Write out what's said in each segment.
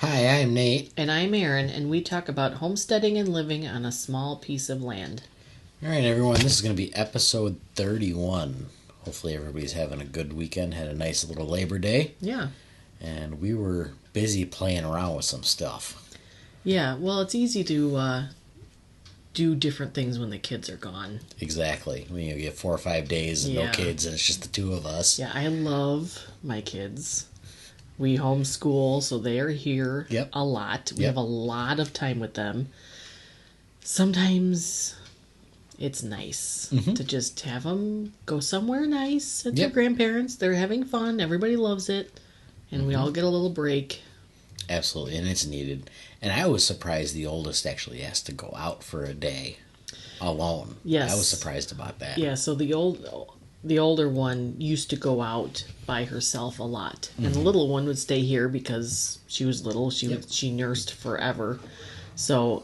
Hi, I'm Nate. And I'm Erin, and we talk about homesteading and living on a small piece of land. All right, everyone, this is going to be episode 31. Hopefully, everybody's having a good weekend, had a nice little Labor Day, Yeah. and we were busy playing around with some stuff. Yeah, well, it's easy to do different things when the kids are gone. Exactly. When you get 4 or 5 days and no kids, and it's just the two of us. Yeah, I love my kids. We homeschool, so they are here a lot. We have a lot of time with them. Sometimes it's nice to just have them go somewhere nice at their grandparents. They're having fun. Everybody loves it. And we all get a little break. Absolutely, and it's needed. And I was surprised the oldest actually asked to go out for a day alone. Yes. I was surprised about that. Yeah, so the older one used to go out by herself a lot. And the little one would stay here because she was little. She nursed forever. So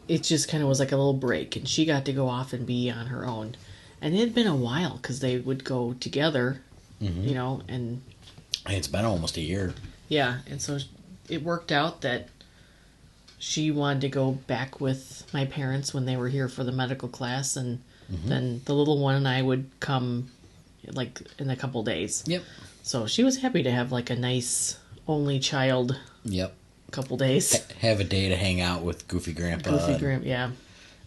it just kind of was like a little break. And she got to go off and be on her own. And it had been a while because they would go together, and It's been almost a year. yeah, and so it worked out that she wanted to go back with my parents when they were here for the medical class, and then the little one and I would come like in a couple days. Yep. So she was happy to have like a nice only child couple days. Have a day to hang out with Goofy Grandpa. Yeah.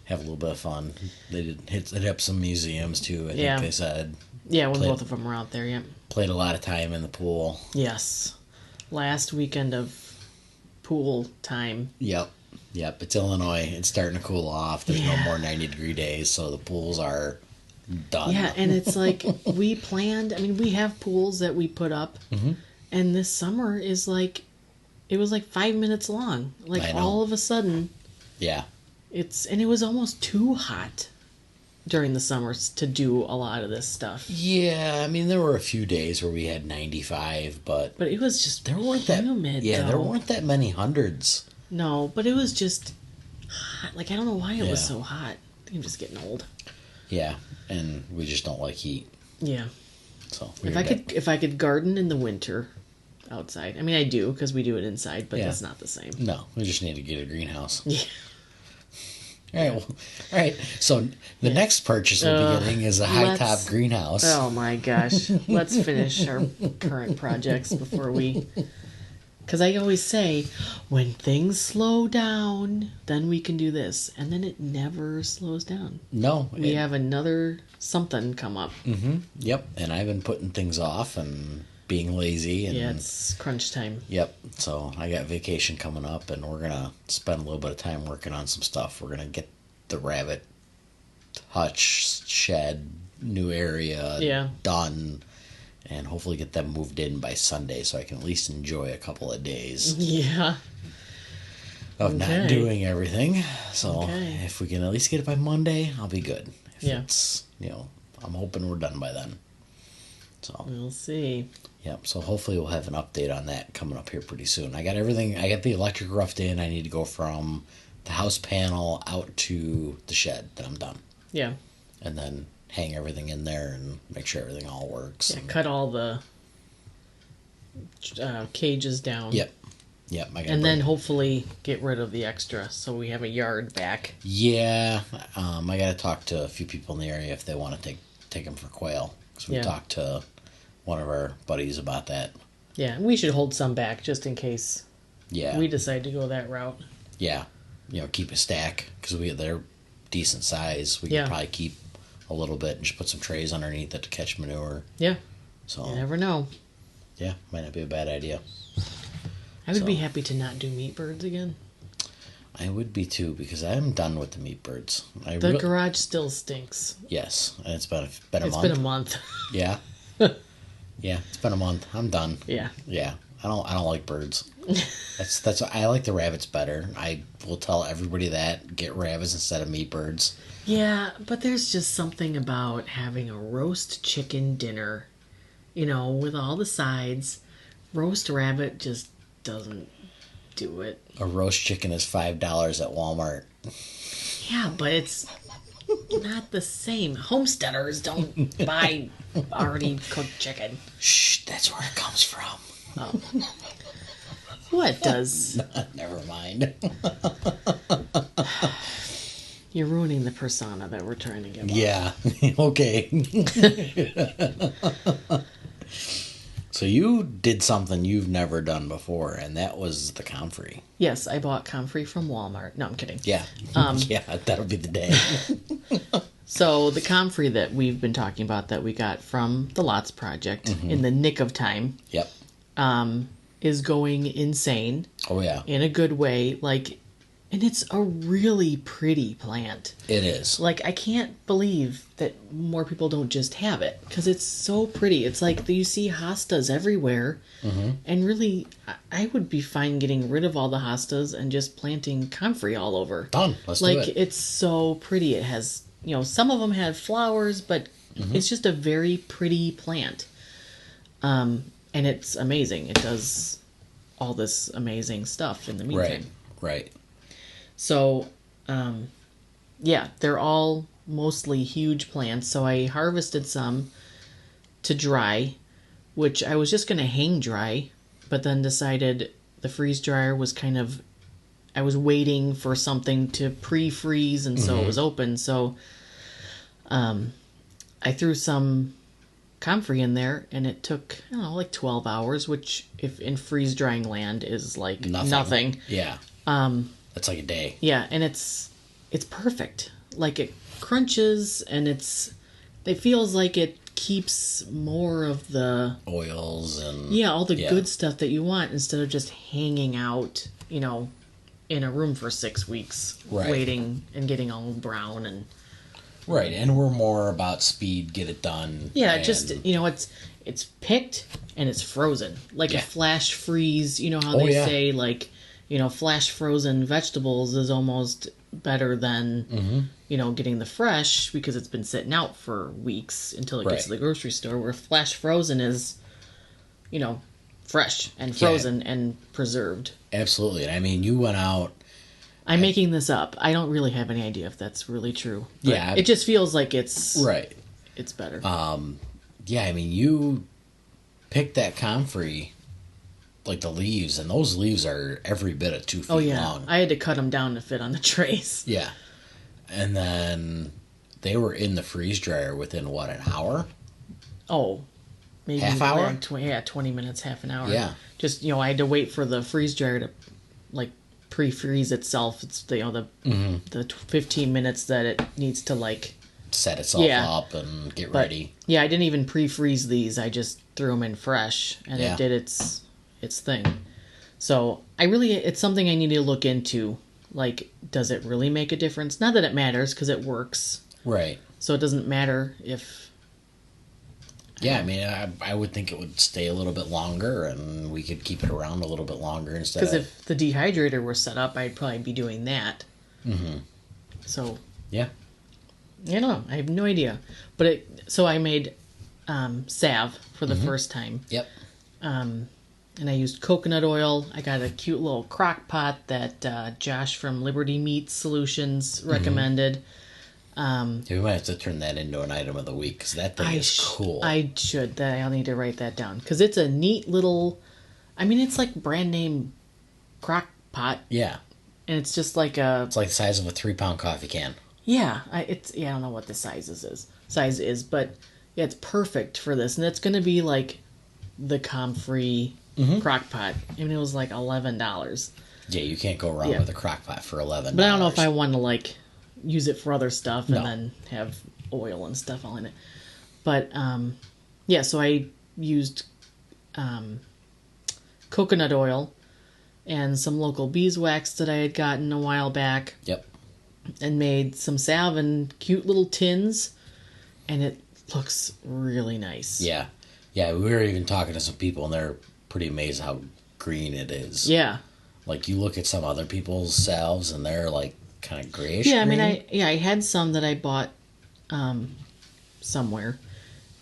Have a little bit of fun. They did hit up some museums too, I think they said. Yeah, when both of them were out there, yeah. Played a lot of time in the pool. Yes. Last weekend of pool time. Yep. It's Illinois. It's starting to cool off. There's no more 90-degree days, so the pools are done. Yeah, and it's like we have pools that we put up, and this summer is like, it was like 5 minutes long. Like all of a sudden. Yeah. And it was almost too hot during the summers to do a lot of this stuff. Yeah, there were a few days where we had 95, but it was just humid. There weren't that many hundreds. No, but it was just hot. Like, I don't know why it was so hot. I think I'm just getting old. Yeah, and we just don't like heat. Yeah. So if I could garden in the winter outside. I do because we do it inside, but that's not the same. No, we just need to get a greenhouse. Yeah. All right. So the next purchase we'll be getting is a high-top greenhouse. Oh my gosh. Let's finish our current projects before we... Because I always say, when things slow down, then we can do this. And then it never slows down. No. We have another something come up. Mm-hmm. Yep. And I've been putting things off and being lazy. And, yeah, it's crunch time. Yep. So I got vacation coming up, and we're going to spend a little bit of time working on some stuff. We're going to get the rabbit hutch, shed, new area done. And hopefully get them moved in by Sunday so I can at least enjoy a couple of days. Yeah. Of not doing everything. So if we can at least get it by Monday, I'll be good. If it's, I'm hoping we're done by then. So we'll see. Yep. So hopefully we'll have an update on that coming up here pretty soon. I got everything. I got the electric roughed in. I need to go from the house panel out to the shed. Then I'm done. Yeah. And then hang everything in there and make sure everything all works. Yeah, cut all the cages down. Yep. And then hopefully get rid of the extra so we have a yard back. Yeah. I got to talk to a few people in the area if they want to take them for quail. Because we talked to one of our buddies about that. Yeah, we should hold some back just in case we decide to go that route. Yeah. Keep a stack because they're decent size. We could probably keep a little bit and just put some trays underneath it to catch manure. Yeah. So you never know. Yeah, might not be a bad idea. I would be happy to not do meat birds again. I would be too, because I'm done with the meat birds. The garage still stinks. Yes, and it's been a month. It's been a month. Yeah. Yeah, it's been a month. I'm done. Yeah. Yeah. I don't like birds. That's I like the rabbits better. I will tell everybody that. Get rabbits instead of meat birds. Yeah, but there's just something about having a roast chicken dinner, with all the sides. Roast rabbit just doesn't do it. A roast chicken is $5 at Walmart. Yeah, but it's not the same. Homesteaders don't buy already cooked chicken. Shh, that's where it comes from. Oh. What does? Never mind. You're ruining the persona that we're trying to get. Yeah. Okay. So you did something you've never done before, and that was the comfrey. Yes, I bought comfrey from Walmart. No, I'm kidding. Yeah. Yeah, that'll be the day. So the comfrey that we've been talking about that we got from the Lots Project in the nick of time Yep. is going insane. Oh, yeah. In a good way. Like, and it's a really pretty plant. It is. Like, I can't believe that more people don't just have it because it's so pretty. It's like you see hostas everywhere, and really, I would be fine getting rid of all the hostas and just planting comfrey all over. Done. Let's do Like, it. it's so pretty. It has, some of them have flowers, but it's just a very pretty plant. And it's amazing. It does all this amazing stuff in the meantime. Right. So, yeah, they're all mostly huge plants. So I harvested some to dry, which I was just going to hang dry, but then decided the freeze dryer was I was waiting for something to pre-freeze, and so it was open. So, I threw some comfrey in there, and it took, I don't know, like 12 hours, which if in freeze drying land is like nothing. Yeah. That's like a day. Yeah, and it's perfect. Like, it crunches, and it feels like it keeps more of the Oils and... Yeah, all the good stuff that you want instead of just hanging out, in a room for 6 weeks, waiting and getting all brown and... Right, and we're more about speed, get it done. Yeah, just, it's picked and it's frozen. Like a flash freeze, how they say, like... flash frozen vegetables is almost better than, getting the fresh because it's been sitting out for weeks until it gets to the grocery store, where flash frozen is, fresh and frozen and preserved. Absolutely. And I mean, you went out... I'm making this up. I don't really have any idea if that's really true. Yeah. It just feels like it's... Right. It's better. Yeah, I mean, you picked that comfrey... like the leaves, and those leaves are every bit of 2 feet long. I had to cut them down to fit on the trays. Yeah. And then they were in the freeze dryer within, what, an hour? Oh, maybe half hour? 20 minutes, half an hour. Yeah. Just, I had to wait for the freeze dryer to, like, pre-freeze itself. It's, the 15 minutes that it needs to, like... set itself up and get ready. Yeah, I didn't even pre-freeze these. I just threw them in fresh, and it did its thing. So it's something I need to look into. Like, does it really make a difference? Not that it matters, because it works. Right. So it doesn't matter if... Yeah, I mean, I would think it would stay a little bit longer, and we could keep it around a little bit longer instead of... Because if the dehydrator were set up, I'd probably be doing that. So... Yeah. I don't know. I have no idea. But so I made salve for the first time. Yep. And I used coconut oil. I got a cute little crock pot that Josh from Liberty Meat Solutions recommended. We might have to turn that into an item of the week, because that thing is cool. I should. I'll need to write that down. Because it's a neat little... I mean, it's like brand name crock pot. Yeah. And it's just like a... It's like the size of a 3-pound coffee can. Yeah. I don't know what the size is. But yeah, it's perfect for this. And it's going to be like the comfrey... crock pot. I mean, it was like $11. Yeah, you can't go wrong with a crock pot for $11. But I don't know if I want to like use it for other stuff and then have oil and stuff all in it. But yeah, so I used coconut oil and some local beeswax that I had gotten a while back. Yep. And made some salve in cute little tins, and it looks really nice. Yeah. Yeah, we were even talking to some people, and they're pretty amazed how green it is. Yeah. Like, you look at some other people's salves, and they're, like, kind of grayish green. green. I mean, I had some that I bought somewhere,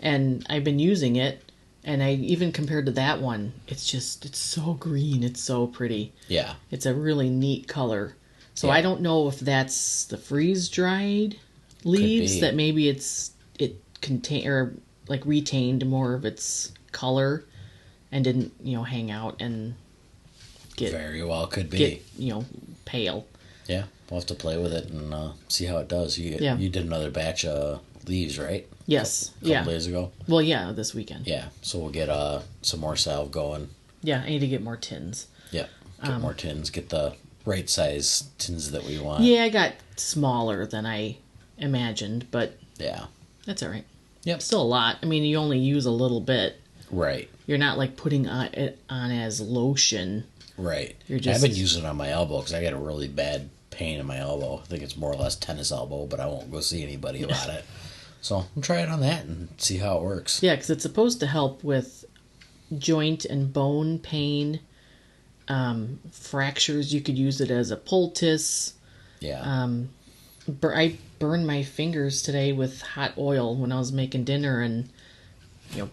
and I've been using it, and I even compared to that one, it's so green, it's so pretty. Yeah. It's a really neat color. So I don't know if that's the freeze-dried leaves, that maybe it contain or like retained more of its color and didn't, hang out and very well could be pale. Yeah, we'll have to play with it and see how it does. You did another batch of leaves, right? Yes. A couple days ago. Well, yeah, this weekend. Yeah, so we'll get some more salve going. Yeah, I need to get more tins. Yeah, get more tins. Get the right size tins that we want. Yeah, I got smaller than I imagined, but yeah, that's all right. Yep. Still a lot. I mean, you only use a little bit. Right. You're not like putting it on as lotion. Right. You're just... I've been using it on my elbow because I got a really bad pain in my elbow. I think it's more or less tennis elbow, but I won't go see anybody about it. So I'm trying it on that and see how it works. Yeah, because it's supposed to help with joint and bone pain, fractures. You could use it as a poultice. Yeah. I burned my fingers today with hot oil when I was making dinner, and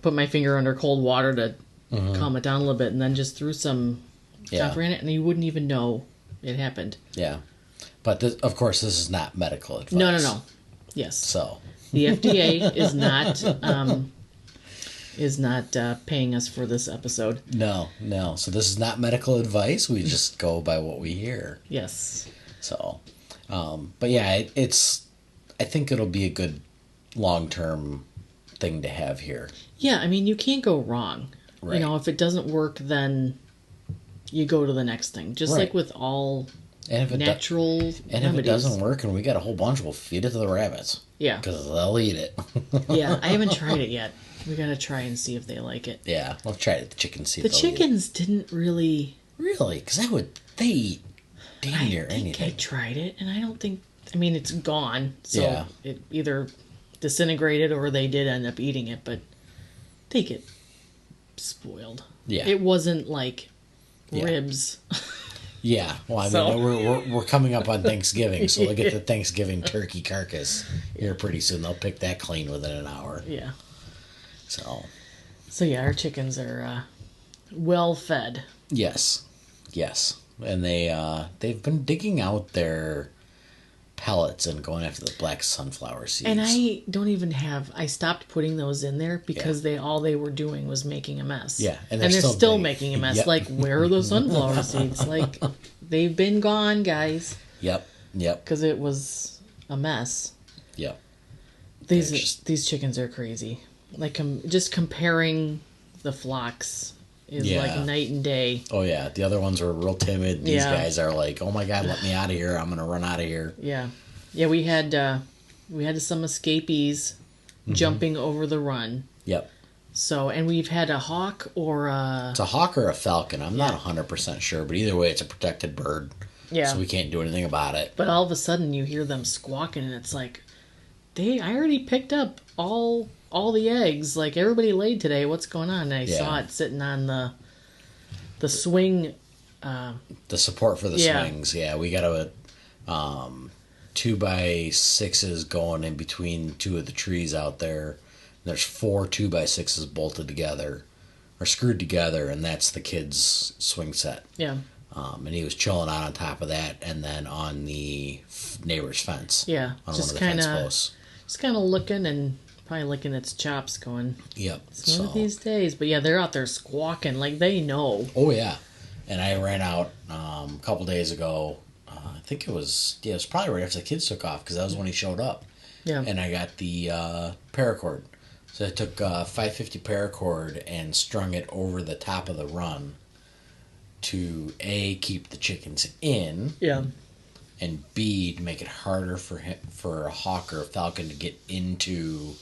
put my finger under cold water to calm it down a little bit, and then just threw some stuff in it, and you wouldn't even know it happened. Yeah. But of course, this is not medical advice. No. Yes. So the FDA is not paying us for this episode. No. So this is not medical advice. We just go by what we hear. Yes. So, but yeah, I think it'll be a good long-term thing to have here. Yeah, I mean, you can't go wrong. Right. If it doesn't work, then you go to the next thing. Just like with all natural remedies. And if it doesn't work and we got a whole bunch, we'll feed it to the rabbits. Yeah. Because they'll eat it. Yeah, I haven't tried it yet. We got to try and see if they like it. Yeah, we'll try it. The chickens see if the they'll chickens eat it. Didn't really... Really? Because they eat damn near anything. I tried it, and I don't think... I mean, it's gone, so it either disintegrated or they did end up eating it, but they get spoiled. Yeah. It wasn't like ribs. Yeah, well, I mean, we're coming up on Thanksgiving, so we'll get the Thanksgiving turkey carcass here pretty soon. They'll pick that clean within an hour. Yeah. So yeah, our chickens are well fed. Yes, and they've been digging out their pellets and going after the black sunflower seeds. And I don't even I stopped putting those in there because all they were doing was making a mess. Yeah, and they're still making a mess. Yep. Like, where are the sunflower seeds? Like, they've been gone, guys. Yep. Because it was a mess. Yep. These chickens are crazy. Like, just comparing the flocks is like night and day. Oh, yeah. The other ones were real timid. These guys are like, oh, my God, let me out of here. I'm going to run out of here. Yeah. Yeah, we had some escapees jumping over the run. Yep. So, and we've had a hawk or a... It's a hawk or a falcon. I'm not 100% sure, but either way, it's a protected bird. Yeah. So we can't do anything about it. But all of a sudden, you hear them squawking, and it's like, I already picked up all the eggs. Like, everybody laid today. What's going on? And I saw it sitting on the swing. The support for the swings. Yeah, we got a 2x6s going in between two of the trees out there. There's 4 2x6s bolted together or screwed together, and that's the kid's swing set. Yeah. And he was chilling out on top of that, and then on the neighbor's fence. Yeah. On one of the fence posts. Just kind of looking and probably licking its chops, going, yep. It's one of these days. But yeah, they're out there squawking like they know. Oh, yeah. And I ran out a couple days ago. I think it was probably right after the kids took off because that was when he showed up. Yeah. And I got the paracord. So I took 550 paracord and strung it over the top of the run to A, keep the chickens in. Yeah. And B, to make it harder for a hawk or a falcon to get into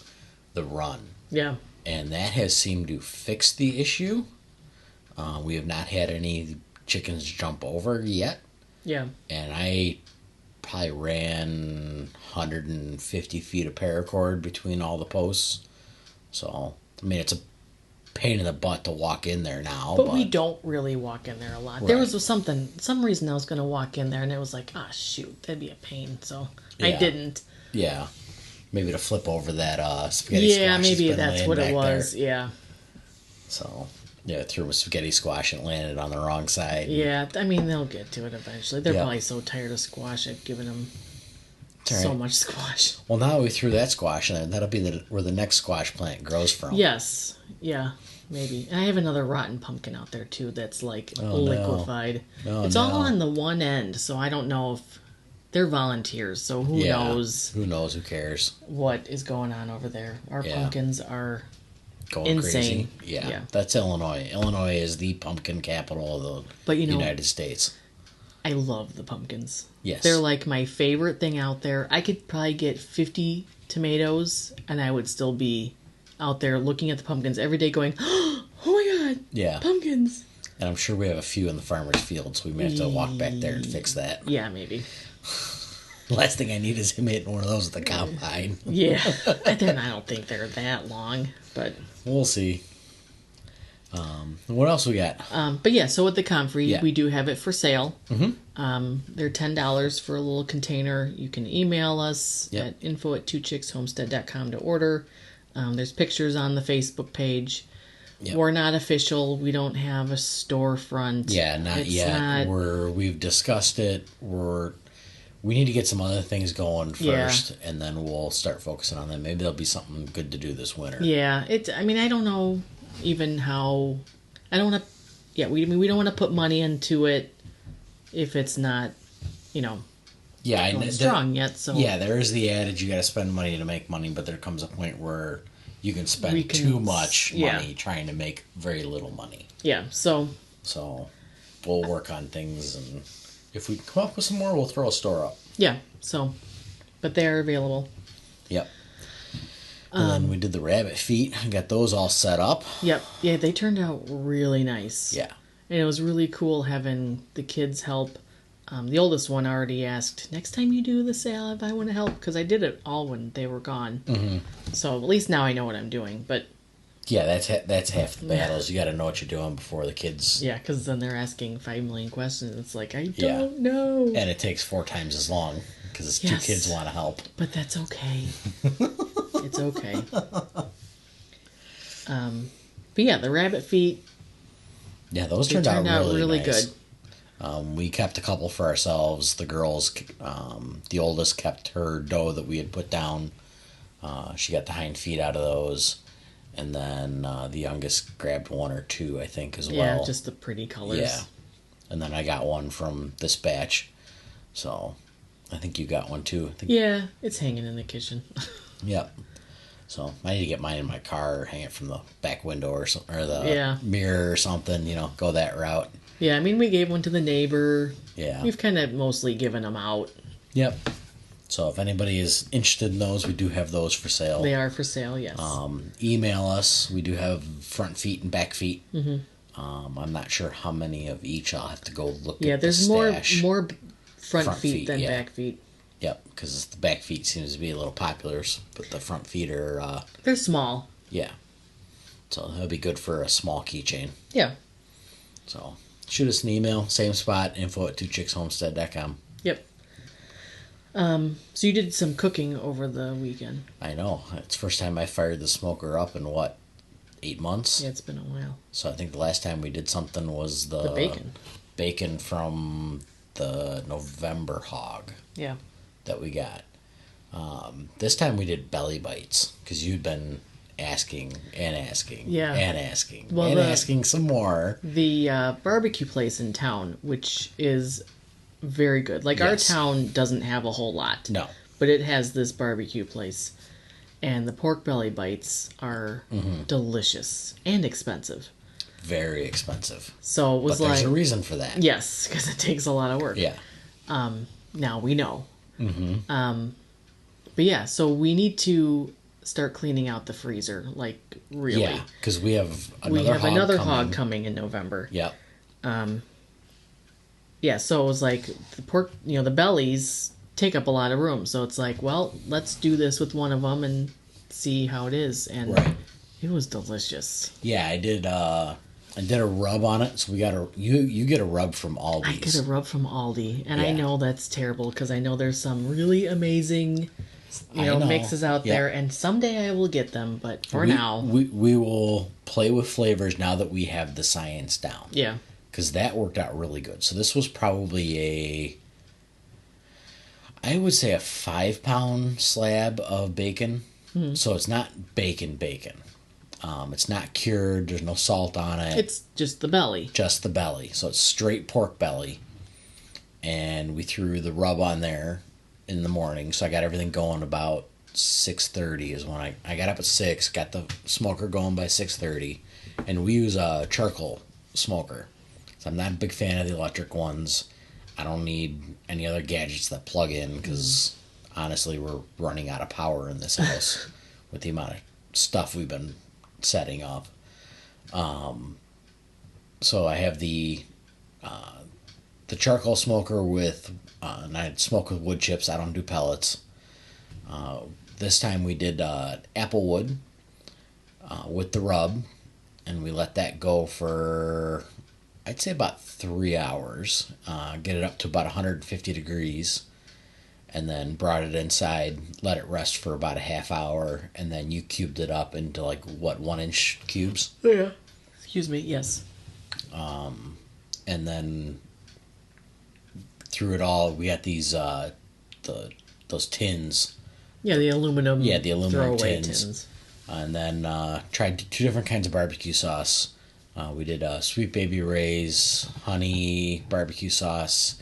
the run. Yeah. And that has seemed to fix the issue. We have not had any chickens jump over yet. Yeah. And I probably ran 150 feet of paracord between all the posts. So, I mean, it's a pain in the butt to walk in there now. But we don't really walk in there a lot. Right. There was some reason I was going to walk in there, and it was like, shoot, that'd be a pain. So, I didn't. Yeah. Maybe to flip over that spaghetti squash. Yeah, maybe that's what it was. There. Yeah. So, yeah, threw a spaghetti squash and landed on the wrong side. Yeah, I mean, they'll get to it eventually. They're probably so tired of squash. I've given them so much squash. Well, now we threw that squash, and that'll be where the next squash plant grows from. Yes. Yeah. maybe. And I have another rotten pumpkin out there too that's like Oh, liquefied. No. It's all on the one end, so I don't know if they're volunteers, so who knows? Who knows? Who cares? What is going on over there? Our pumpkins are going insane. Crazy. Yeah, that's Illinois. Illinois is the pumpkin capital of the United States. I love the pumpkins. Yes. They're like my favorite thing out there. I could probably get 50 tomatoes and I would still be out there looking at the pumpkins every day going, oh my God, yeah, pumpkins. And I'm sure we have a few in the farmer's field, so we may have to walk back there and fix that. Yeah, maybe. Last thing I need is him hitting one of those at the combine. Yeah. And then I don't think they're that long, but... We'll see. What else we got? But yeah, so with the comfrey, we do have it for sale. Mm-hmm. They're $10 for a little container. You can email us at info@twochickshomestead.com to order. There's pictures on the Facebook page. Yep. We're not official. We don't have a storefront. Yeah, not yet. We've discussed it. We need to get some other things going first, and then we'll start focusing on them. Maybe there'll be something good to do this winter. Yeah, I mean, I don't know even how. I don't want to. Yeah, we don't want to put money into it if it's not, strong yet. So yeah, there is the adage: you got to spend money to make money, but there comes a point where you can spend too much money trying to make very little money. Yeah, so we'll work on things, and if we come up with some more, we'll throw a store up. Yeah, but they are available. Yep. And then we did the rabbit feet and got those all set up. Yep. Yeah, they turned out really nice. Yeah. And it was really cool having the kids help. The oldest one already asked, next time you do the sale, if I want to help, because I did it all when they were gone. Mm-hmm. So at least now I know what I'm doing. But yeah, that's half the battles. You got to know what you're doing before the kids. Yeah, because then they're asking 5 million questions. It's like, I don't know. And it takes 4 times as long because 2 kids want to help. But that's okay. It's okay. But yeah, the rabbit feet. Yeah, those turned out really nice. Good. We kept a couple for ourselves. The girls, the oldest kept her doe that we had put down. She got the hind feet out of those. And then the youngest grabbed 1 or 2, I think, as well. Yeah, just the pretty colors. Yeah. And then I got one from this batch. So I think you got one too. Yeah, it's hanging in the kitchen. Yep. So I need to get mine in my car or hang it from the back window or the mirror or something, go that route. Yeah, I mean, we gave one to the neighbor. Yeah. We've kind of mostly given them out. Yep. So if anybody is interested in those, we do have those for sale. They are for sale, yes. Email us. We do have front feet and back feet. Mm-hmm. I'm not sure how many of each. I'll have to go look at the there's stash. more front feet than back feet. Yep, because the back feet seems to be a little popular, but the front feet are... they're small. Yeah. So that would be good for a small keychain. Yeah. So shoot us an email, same spot, info@twochickshomestead.com. Yep. So you did some cooking over the weekend. I know. It's the first time I fired the smoker up in, 8 months? Yeah, it's been a while. So I think the last time we did something was the bacon. Bacon from the November hog. Yeah. That we got. This time we did belly bites because you'd been asking and asking and asking and asking some more. The barbecue place in town, which is very good. Like our town doesn't have a whole lot. No. But it has this barbecue place. And the pork belly bites are delicious and expensive. Very expensive. So it was there's a reason for that. Yes, because it takes a lot of work. Yeah. Now we know. Mm-hmm. But yeah, so we need to start cleaning out the freezer, like really. Yeah, because we have another hog coming in November. Yep. Yeah, so it was like the pork, the bellies take up a lot of room. So it's like, well, let's do this with one of them and see how it is. And it was delicious. Yeah, I did a rub on it. So we got you get a rub from Aldi. I get a rub from Aldi, and I know that's terrible because I know there's some really amazing, mixes out there, and someday I will get them. But for now, we will play with flavors now that we have the science down. Yeah, because that worked out really good. So this was probably I would say a 5-pound slab of bacon. So it's not bacon. It's not cured. There's no salt on it. It's just the belly. Just the belly. So it's straight pork belly. And we threw the rub on there in the morning. So I got everything going about 6:30 is when I got up at 6, got the smoker going by 6:30. And we use a charcoal smoker. So I'm not a big fan of the electric ones. I don't need any other gadgets that plug in because honestly we're running out of power in this house with the amount of stuff we've been setting up. So I have the charcoal smoker with and I smoke with wood chips. I don't do pellets. This time we did apple wood with the rub, and we let that go for I'd say about 3 hours. Get it up to about 150 degrees, and then brought it inside, let it rest for about a half hour, and then you cubed it up into 1-inch cubes. Yeah. Excuse me. Yes. And then through it all, we got these those tins. Yeah, the aluminum. Yeah, the aluminum throwaway tins. And then tried 2 different kinds of barbecue sauce. We did Sweet Baby Ray's honey barbecue sauce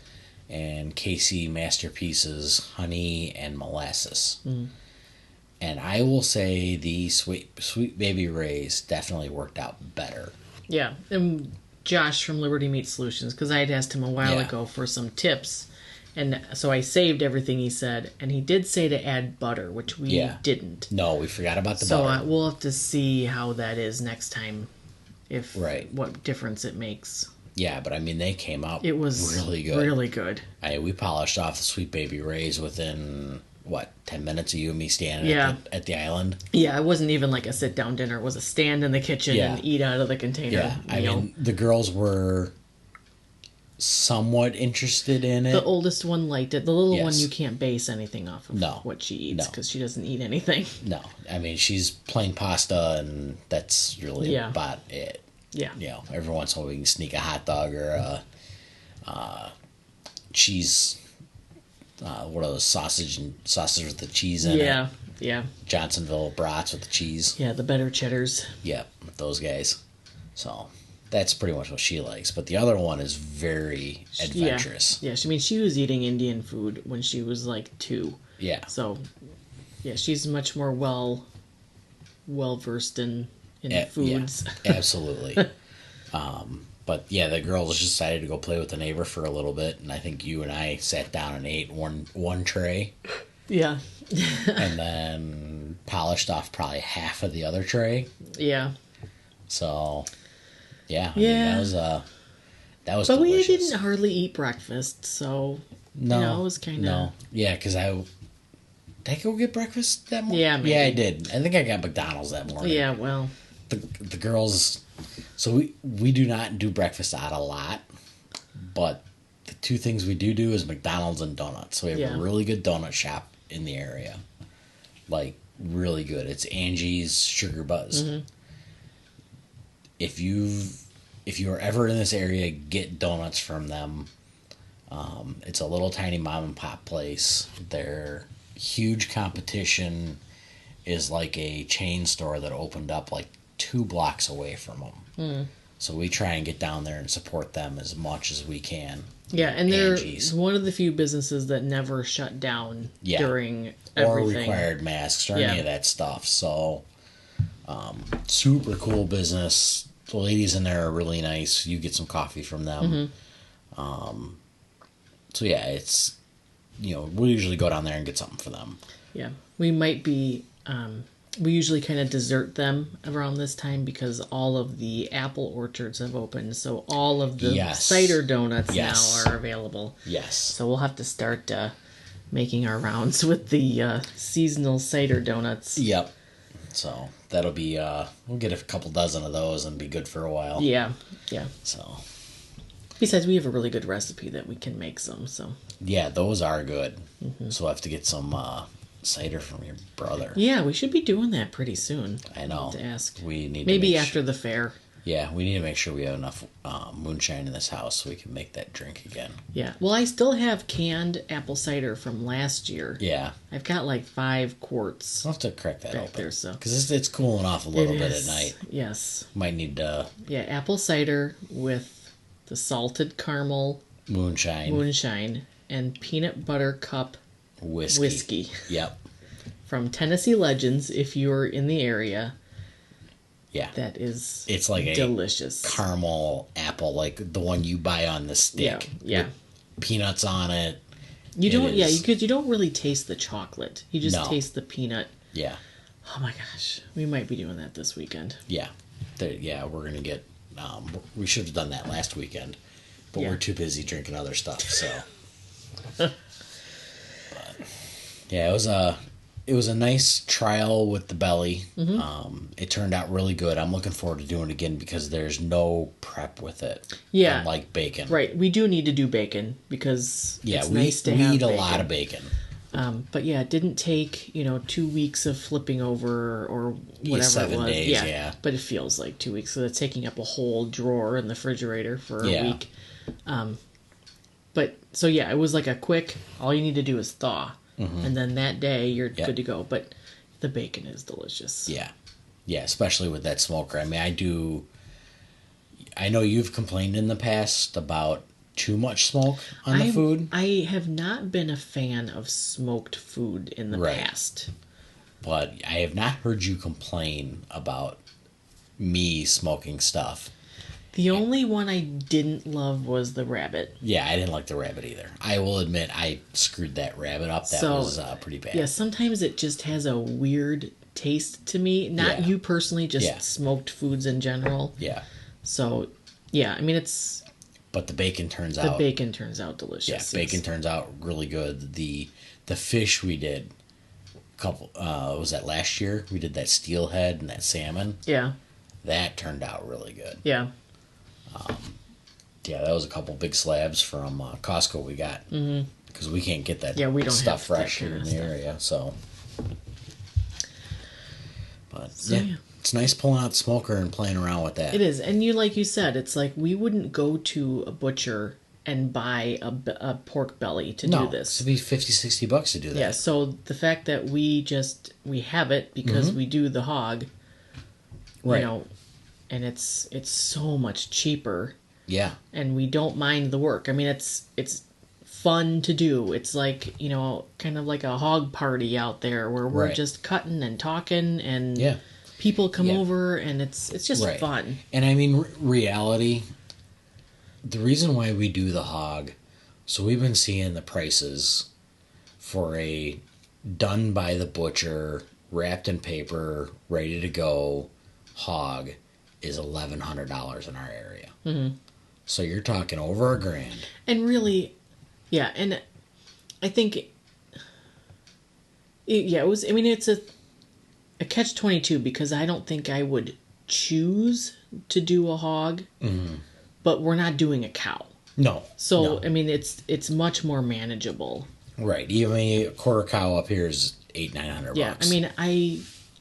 and Casey Masterpieces honey and molasses. And I will say the Sweet Baby Ray's definitely worked out better. Yeah, and Josh from Liberty Meat Solutions, because I had asked him a while ago for some tips, and so I saved everything he said, and he did say to add butter, which we didn't. No, we forgot about the butter. So we'll have to see how that is next time, what difference it makes. Yeah, but I mean, they came out it was really good. Really good. We polished off the Sweet Baby Ray's within, 10 minutes of you and me standing at the island? Yeah, it wasn't even like a sit-down dinner. It was a stand in the kitchen and eat out of the container. Yeah, I mean, the girls were somewhat interested in it. The oldest one liked it. The little one, you can't base anything off of what she eats because she doesn't eat anything. No, I mean, she's plain pasta, and that's really about it. Yeah. Every once in a while we can sneak a hot dog or a cheese. What are those sausage with the cheese in it? Yeah. Johnsonville brats with the cheese. Yeah, the better cheddars. Yeah, those guys. So that's pretty much what she likes. But the other one is very adventurous. Yeah. She was eating Indian food when she was 2. Yeah. So she's much more well versed in foods. Yeah, absolutely. But the girls just decided to go play with the neighbor for a little bit, and I think you and I sat down and ate one tray. Yeah. And then polished off probably half of the other tray. Yeah. So, I mean, that was But delicious. we didn't hardly eat breakfast, so it was kind of... No. Yeah, because did I go get breakfast that morning? Yeah, maybe. Yeah, I did. I think I got McDonald's that morning. Yeah, well... The girls... So we do not do breakfast out a lot, but the 2 things we do is McDonald's and donuts. So we have a really good donut shop in the area. Really good. It's Angie's Sugar Buzz. Mm-hmm. If you are ever in this area, get donuts from them. It's a little tiny mom and pop place. Their huge competition is like a chain store that opened up 2 blocks away from them. So we try and get down there and support them as much as we can. Yeah, and they're one of the few businesses that never shut down during everything. Or required masks or any of that stuff. So, super cool business. The ladies in there are really nice. You get some coffee from them. Mm-hmm. So it's, we usually go down there and get something for them. Yeah, we might be... we usually kind of desert them around this time because all of the apple orchards have opened. So all of the cider donuts now are available. Yes. So we'll have to start making our rounds with the seasonal cider donuts. Yep. So that'll be, we'll get a couple dozen of those and be good for a while. Yeah. So. Besides, we have a really good recipe that we can make some. So. Yeah, those are good. Mm-hmm. So we'll have to get some... cider from your brother. Yeah, we should be doing that pretty soon. I know. To ask. We need maybe after the fair. Yeah, we need to make sure we have enough moonshine in this house so we can make that drink again. Yeah. Well, I still have canned apple cider from last year. Yeah. I've got like 5 quarts. I'll have to crack that open. There, so. Because it's cooling off a little bit at night. Yes. Might need to... Yeah, apple cider with the salted caramel... Moonshine. And peanut butter cup... Whiskey. Yep. From Tennessee Legends, if you're in the area... Yeah. That is it's like delicious. A caramel apple, like the one you buy on the stick. Yeah. With peanuts on it. You don't, because you don't really taste the chocolate. You just taste the peanut. Yeah. Oh my gosh. We might be doing that this weekend. Yeah. We're going to get, we should have done that last weekend, but we're too busy drinking other stuff, so. But, yeah, it was a nice trial with the belly. Mm-hmm. It turned out really good. I'm looking forward to doing it again because there's no prep with it. Yeah. Unlike bacon. Right. We do need to do bacon because it's nice to we have eat bacon. a lot of bacon. But yeah, it didn't take, 2 weeks of flipping over or whatever 7 it was. days, yeah. But it feels like 2 weeks. So it's taking up a whole drawer in the refrigerator for a week. But so yeah, it was like a quick, all you need to do is thaw. Mm-hmm. And then that day you're good to go. But the bacon is delicious. Yeah. Yeah, especially with that smoker. I mean, I know you've complained in the past about too much smoke on the food. I have not been a fan of smoked food in the past. But I have not heard you complain about me smoking stuff. The only one I didn't love was the rabbit. Yeah, I didn't like the rabbit either. I will admit I screwed that rabbit up. That was pretty bad. Yeah, sometimes it just has a weird taste to me. Not you personally, just smoked foods in general. Yeah. So, yeah, I mean, it's... But the bacon turns out... The bacon turns out delicious. Yeah, bacon turns out really good. The fish we did, was that last year? We did that steelhead and that salmon. Yeah. That turned out really good. Yeah. Yeah, that was a couple big slabs from Costco we got. Because we can't get that we don't stuff have fresh here in the area, so... But, it's nice pulling out the smoker and playing around with that. It is. And like you said, it's like we wouldn't go to a butcher and buy a pork belly to do this. It'd be $50-$60 to do that. Yeah, so the fact that we have it because we do the hog, and it's so much cheaper. Yeah. And we don't mind the work. I mean, it's fun to do. It's like, kind of like a hog party out there where we're just cutting and talking and people come over and it's just fun. And I mean, reality, the reason why we do the hog, so we've been seeing the prices for a done by the butcher, wrapped in paper, ready to go hog is $1,100 in our area. Mm-hmm. So you're talking over $1,000. And really, yeah, and I think, it was, I mean, it's a catch-22 because I don't think I would choose to do a hog, but we're not doing a cow. No. So, I mean, it's much more manageable. Right. Even a quarter cow up here is $800-$900. Yeah, I mean,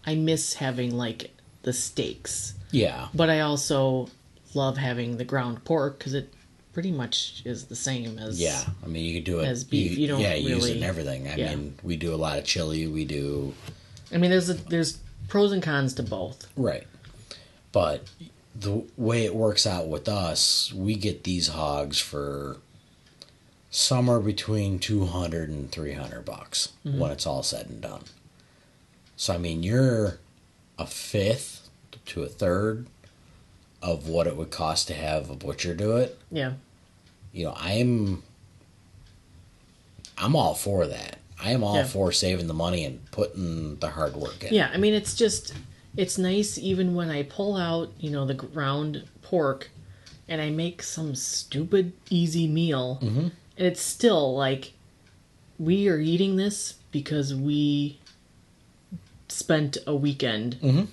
I miss having, like, the steaks. Yeah. But I also love having the ground pork because it pretty much is the same as I mean, you can do it as beef. You don't use it in everything. I mean, we do a lot of chili. We do. I mean, there's pros and cons to both. Right, but the way it works out with us, we get these hogs for somewhere between $200 and $300 when it's all said and done. So I mean, you're a fifth to a third of what it would cost to have a butcher do it. Yeah. I'm all for that. I am all for saving the money and putting the hard work in. Yeah, I mean, it's nice even when I pull out, the ground pork and I make some stupid easy meal. Mm-hmm. And it's still like, we are eating this because we spent a weekend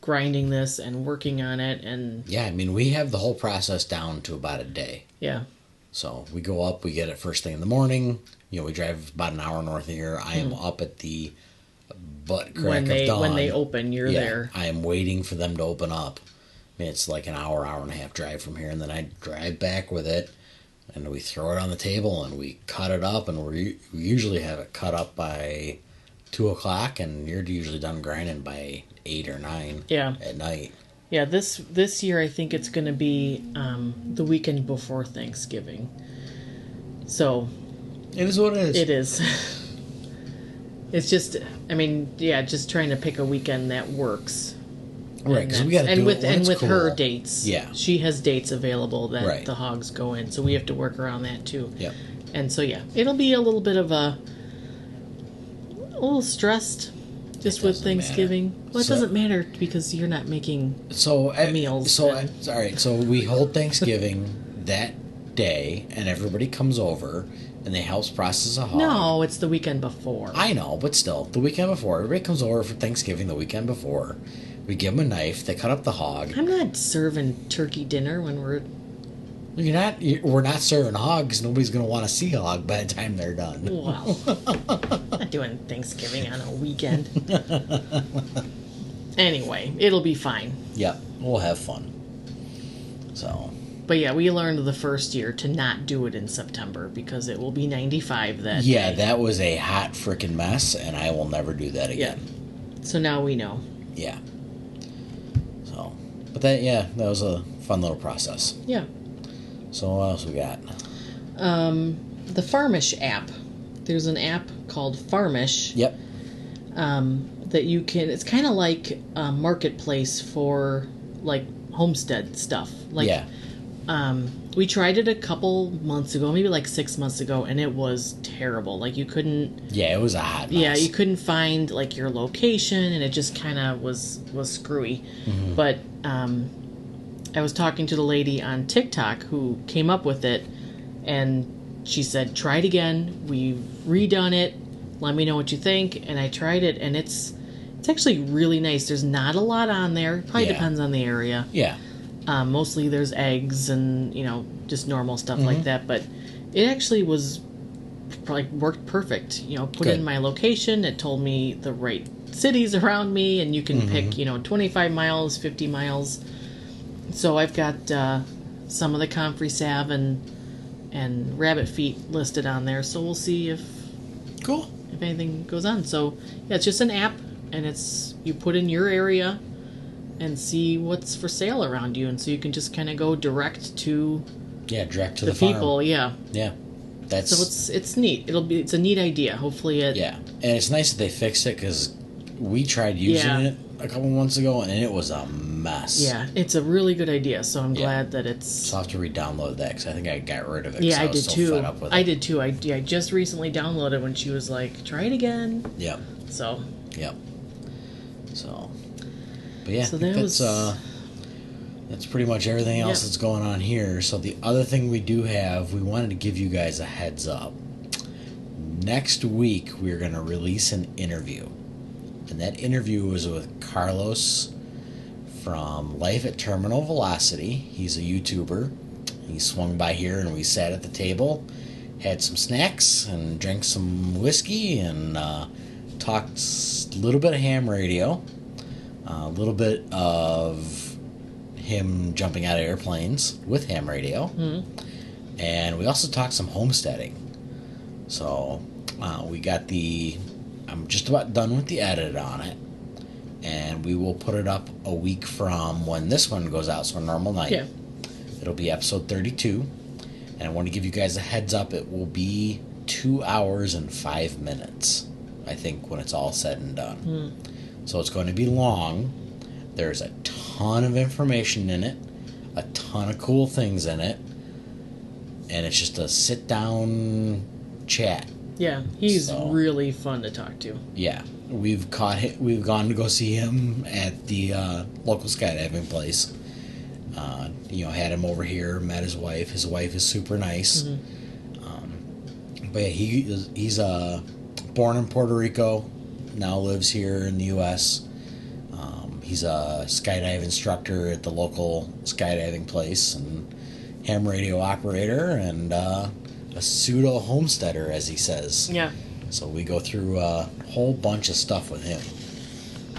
grinding this and working on it. And yeah, I mean, we have the whole process down to about a day. Yeah. So we go up, we get it first thing in the morning. We drive about an hour north of here. I am up at the butt crack of dawn. When they open, you're there. I am waiting for them to open up. mean, it's like an hour and a half drive from here, and then I drive back with it, and we throw it on the table, and we cut it up, and we usually have it cut up by 2 o'clock, and you're usually done grinding by 8 or 9 at night. Yeah, this year I think it's going to be the weekend before Thanksgiving. So it is what it is. It is. It's just, I mean, yeah, just trying to pick a weekend that works. Right, because we got to do it when and it's with cool. her dates. Yeah. She has dates available that the hogs go in, so we have to work around that too. Yep. And so, yeah, it'll be a little bit of a little stressed just with Thanksgiving. Matter. Well, it doesn't matter because you're not making meals. So, all right, so we hold Thanksgiving that day, and everybody comes over, and they help process a hog. No, it's the weekend before. I know, but still, the weekend before. Everybody comes over for Thanksgiving the weekend before. We give them a knife. They cut up the hog. I'm not serving turkey dinner when we're... We're not serving hogs. Nobody's going to want to see a hog by the time they're done. Well, not doing Thanksgiving on a weekend. Anyway, it'll be fine. Yep, we'll have fun. So... But yeah, we learned the first year to not do it in September because it will be 95 that day. Yeah, that was a hot freaking mess, and I will never do that again. Yeah. So now we know. Yeah. So, but that was a fun little process. Yeah. So what else we got? The Farmish app. There's an app called Farmish. Yep. That you can. It's kind of like a marketplace for like homestead stuff. Like, yeah. We tried it a couple months ago, maybe like 6 months ago, and it was terrible. Like you couldn't. Yeah, it was a hot mess. Yeah, you couldn't find like your location, and it just kind of was screwy. Mm-hmm. But I was talking to the lady on TikTok who came up with it, and she said, "Try it again. We've redone it. Let me know what you think." And I tried it, and it's actually really nice. There's not a lot on there. Probably depends on the area. Yeah. Mostly there's eggs and, just normal stuff like that. But it actually was, like, worked perfect. Put in my location. It told me the right cities around me. And you can pick, 25 miles, 50 miles. So I've got some of the comfrey salve and rabbit feet listed on there. So we'll see if anything goes on. So, yeah, it's just an app. And you put in your area and see what's for sale around you, and so you can just kind of go direct to the people. farm. Yeah, that's it's neat. It's a neat idea. Hopefully it. Yeah, and it's nice that they fixed it because we tried using it a couple months ago and it was a mess. Yeah, it's a really good idea. So I'm glad that it's. So I'll have to re-download that because I think I got rid of it. Yeah, I did too. Fed up with I it. did too. I just recently downloaded when she was like, "Try it again." Yep. So. Yep. So. But yeah, so that's pretty much everything else that's going on here. So the other thing we do have, we wanted to give you guys a heads up. Next week, we're going to release an interview. And that interview was with Carlos from Life at Terminal Velocity. He's a YouTuber. He swung by here and we sat at the table, had some snacks and drank some whiskey and talked a little bit of ham radio. A little bit of him jumping out of airplanes with ham radio. Mm-hmm. And we also talked some homesteading. So we got I'm just about done with the edit on it. And we will put it up a week from when this one goes out, so a normal night. Yeah. It'll be episode 32. And I want to give you guys a heads up. It will be 2 hours and 5 minutes, I think, when it's all said and done. Mm. So it's going to be long. There's a ton of information in it, a ton of cool things in it, and it's just a sit-down chat. Yeah, he's really fun to talk to. Yeah, we've gone to go see him at the local skydiving place. Had him over here, met his wife. His wife is super nice. Mm-hmm. But yeah, he's born in Puerto Rico. Now lives here in the U.S. He's a skydive instructor at the local skydiving place and ham radio operator and a pseudo homesteader, as he says. Yeah. So we go through a whole bunch of stuff with him.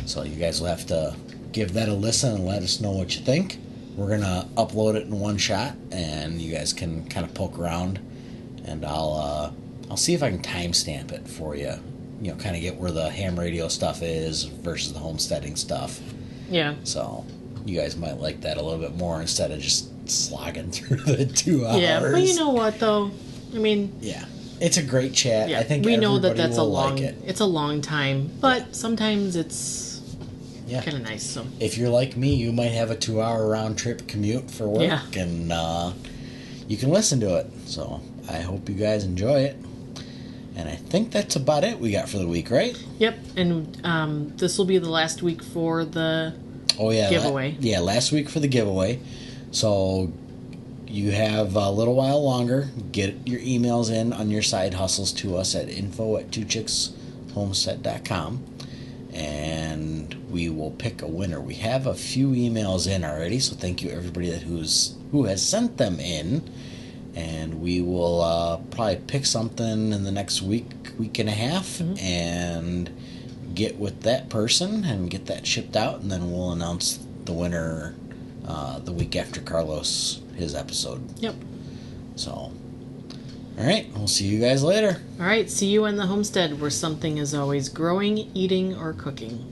So you guys will have to give that a listen and let us know what you think. we're gonna upload it in one shot, and you guys can kind of poke around, and I'll see if I can timestamp it for you. You know, kind of get where the ham radio stuff is versus the homesteading stuff. Yeah. So you guys might like that a little bit more instead of just slogging through the 2 hours. Yeah, but you know what though? I mean, yeah, it's a great chat. Yeah, I think we know that that's it's a long time, but sometimes it's kind of nice. So if you're like me, you might have a 2-hour round trip commute for work, and you can listen to it. So I hope you guys enjoy it. And I think that's about it we got for the week, right? Yep, and this will be the last week for the giveaway. Last week for the giveaway. So you have a little while longer. Get your emails in on your side hustles to us at info@twochickshomestead.com, and we will pick a winner. We have a few emails in already, so thank you everybody who has sent them in. And we will probably pick something in the next week and a half, and get with that person and get that shipped out, and then we'll announce the winner the week after Carlos, his episode. Yep. So, all right, we'll see you guys later. All right, see you in the homestead where something is always growing, eating, or cooking.